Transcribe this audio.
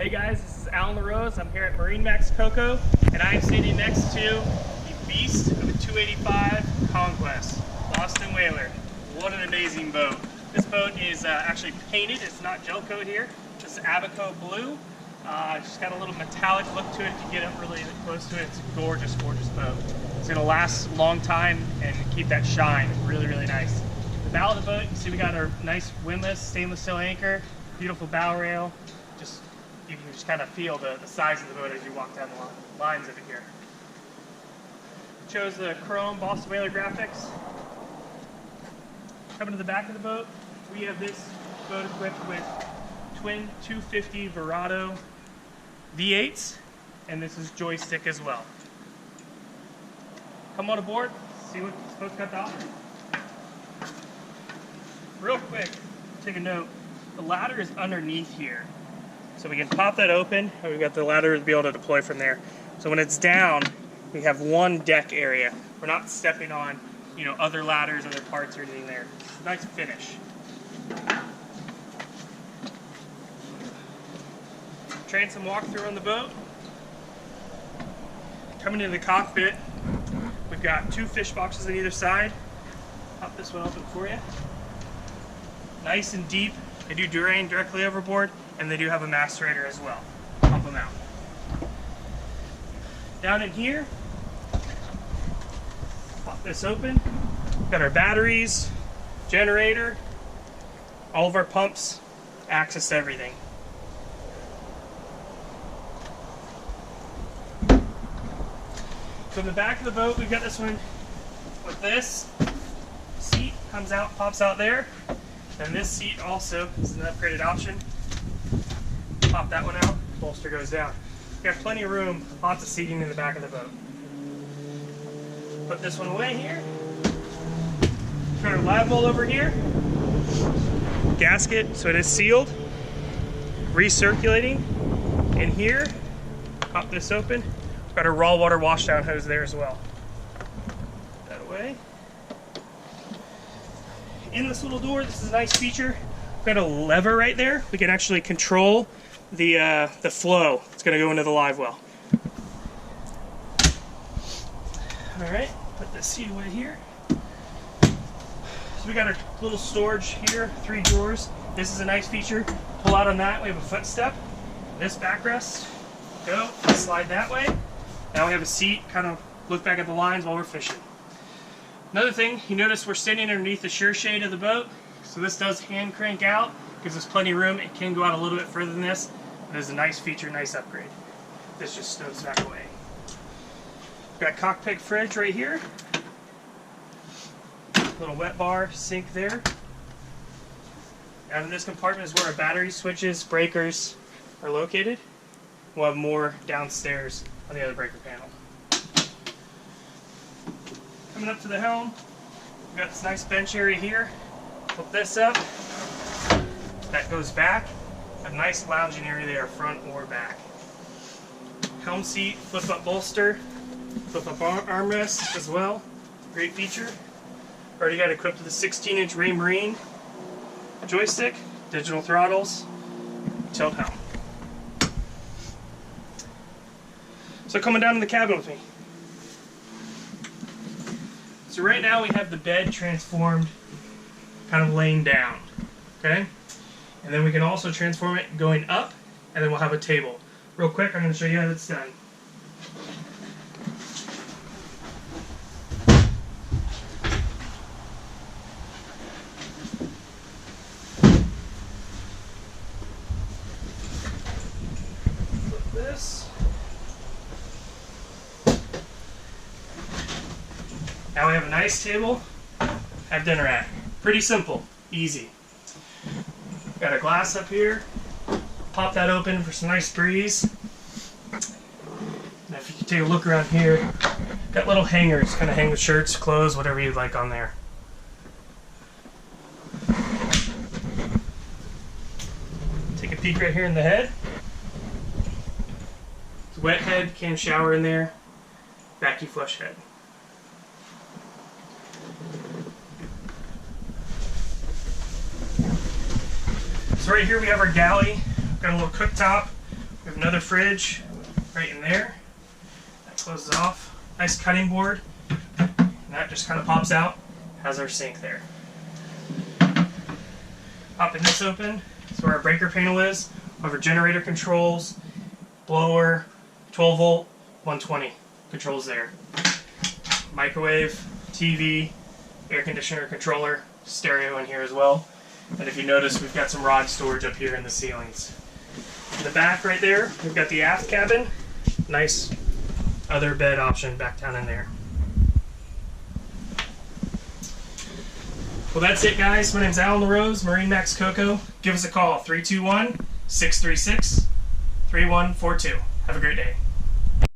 Hey guys, this is Alan LaRose. I'm here at MarineMax Coco, and I'm standing next to the beast of a 285 Conquest, Boston Whaler. What an amazing boat. This boat is actually painted. It's not gel coat here. This is Abaco blue. It's just got a little metallic look to it. If you get up really close to it, it's a gorgeous, gorgeous boat. It's going to last a long time and keep that shine. Really, really nice. The bow of the boat, you see we got our nice windlass stainless steel anchor, beautiful bow rail. You can just kind of feel the size of the boat as you walk down the lines of it here. Chose the chrome Boston Whaler graphics. Coming to the back of the boat, we have this boat equipped with twin 250 Verado V8s, and this is joystick as well. Come on aboard, see what this boat's got to offer. Real quick, take a note, the ladder is underneath here. So we can pop that open, and we've got the ladder to be able to deploy from there. So when it's down, we have one deck area. We're not stepping on, other ladders, other parts or anything there. It's a nice finish. Transom walkthrough on the boat. Coming into the cockpit, we've got two fish boxes on either side. Pop this one open for you. Nice and deep. They do drain directly overboard, and they do have a macerator as well. Pump them out. Down in here, pop this open. Got our batteries, generator, all of our pumps, access to everything. So in the back of the boat, we've got this one with this seat, comes out, pops out there. And this seat also is an upgraded option. Pop that one out, bolster goes down. We have plenty of room, lots of seating in the back of the boat. Put this one away here. Got our live bolt over here. Gasket, so it is sealed. Recirculating. In here, pop this open. We've got a raw water washdown hose there as well. Put that away. In this little door, this is a nice feature. We've got a lever right there. We can actually control the flow. It's going to go into the live well. All right, put this seat away here. So we got our little storage here, 3 drawers. This is a nice feature. Pull out on that, we have a footstep. This backrest, go, slide that way. Now we have a seat, kind of look back at the lines while we're fishing. Another thing, you notice we're standing underneath the sure shade of the boat, so this does hand crank out, gives us plenty of room. It can go out a little bit further than this, but it's a nice feature, nice upgrade. This just stows back away. We've got cockpit fridge right here, little wet bar sink there. Down in this compartment is where our battery switches, breakers are located. We'll have more downstairs on the other breaker panel. Coming up to the helm, we've got this nice bench area here. Flip this up, that goes back. A nice lounging area there, front or back. Helm seat, flip up bolster, flip up armrest as well. Great feature. Already got equipped with a 16-inch Marine joystick, digital throttles, tilt helm. So coming down to the cabin with me. So right now we have the bed transformed, kind of laying down, okay? And then we can also transform it going up, and then we'll have a table. Real quick, I'm going to show you how that's done. Flip this. Now we have a nice table, have dinner at. Pretty simple, easy. Got a glass up here, pop that open for some nice breeze. Now if you can take a look around here, got little hangers, kind of hang the shirts, clothes, whatever you'd like on there. Take a peek right here in the head. It's a wet head, can shower in there, vacuum flush head. So right here we have our galley. Got a little cooktop, We have another fridge right in there. That closes off. Nice cutting board. And that just kind of pops out. Has our sink there. Popping this open. That's where our breaker panel is. Over generator controls, blower, 12 volt, 120 controls there. Microwave, TV, air conditioner controller, stereo in here as well. And if you notice, we've got some rod storage up here in the ceilings. In the back right there, we've got the aft cabin. Nice other bed option back down in there. Well, that's it, guys. My name's Alan LaRose, MarineMax Coco. Give us a call, 321-636-3142. Have a great day.